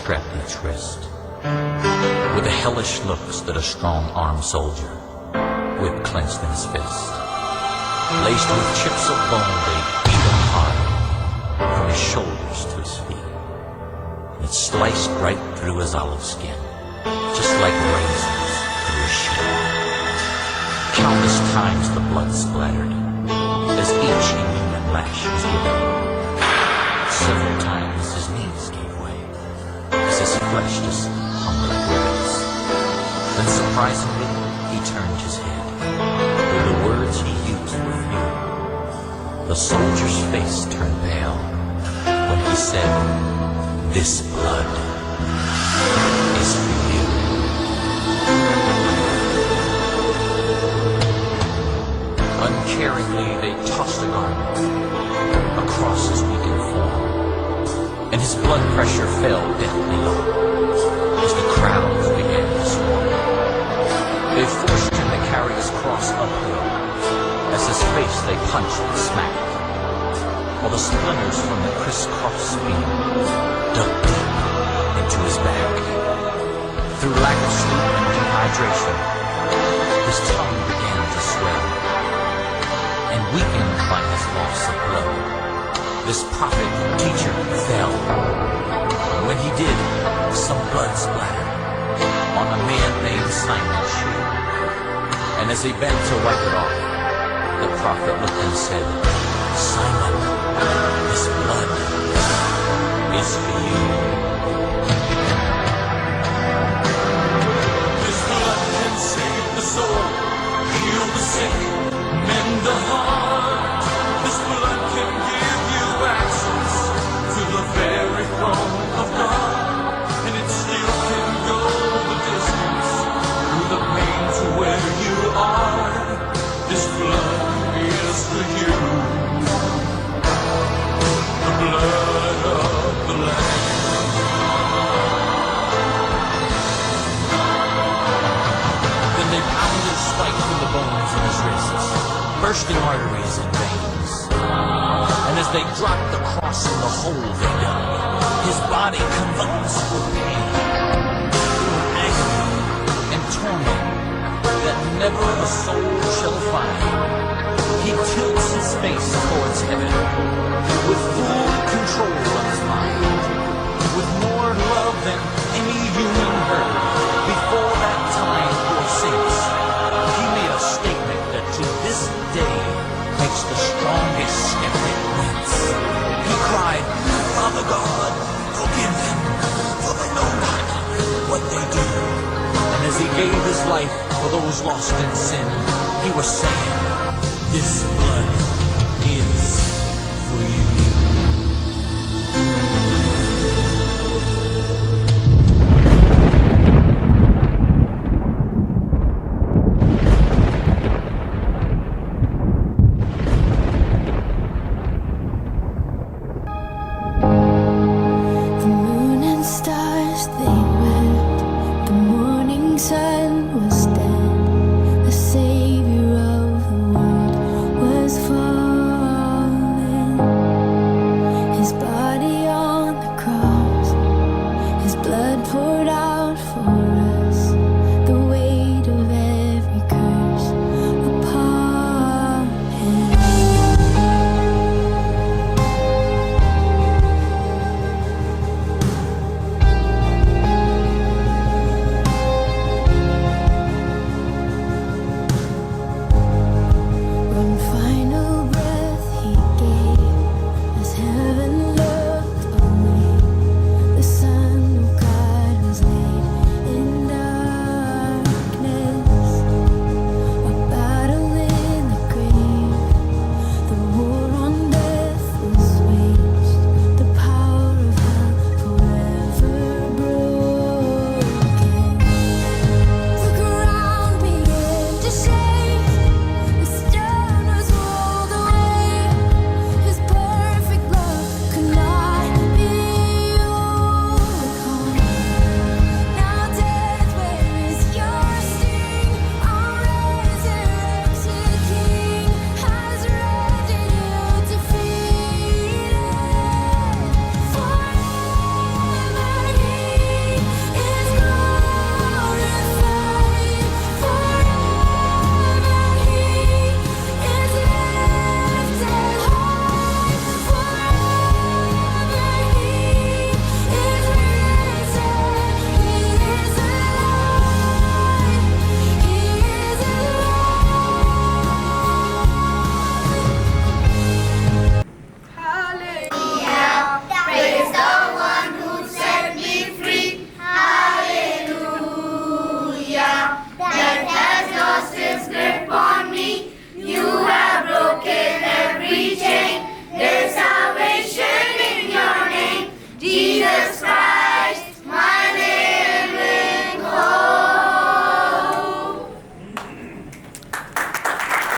strapped each wrist. With the hellish looks that a strong-armed soldier, whip clenched in his fist. Laced with chips of bone, they beat him hard, from his shoulders to his feet. And it sliced right through his olive skin, just like razors through a sheet. Countless times the blood splattered, as each inhuman lash was given. Several times his knees gave way, as his flesh just hung like ribbons. Then surprisingly, he turned his head, though the words he used were few. The soldier's face turned pale when he said, "This blood is for you." Uncaringly, they tossed a garment across his weakened form, and his blood pressure fell deathly low as the crowds began to swarm. They forced him to carry his cross uphill, as his face they punched and smacked, while the splinters from the crisscross beam dug deep into his back. Through lack of sleep and dehydration, his tongue began to swell, and weakened by his loss of blood, this prophet teacher fell. And when he did, some blood splattered on a man named Simon's shoe. And as he bent to wipe it off, the prophet looked and said, "Simon, this blood is for you." This blood can save the soul, heal the sick, mend the heart. This blood can give you access to the very throne of God, and it still can go the distance through the pain to where you are. This blood is for you, the blood of the Lamb. Then they pounded spikes through the bones in his wrists, bursting arteries and veins. And as they dropped the cross in the hole they dug, his body convulsed with pain, agony, and torment that never a soul shall find. He tilts his face towards heaven, with full control of his mind, with more love than any human heard. Before that time, poor saints, he made a statement that to this day makes the strongest skeptic wince. He cried, "Father God, forgive them, for they know not what they do." And as he gave his life for those lost in sin, he was saying, "This blood is for you." Jesus Christ.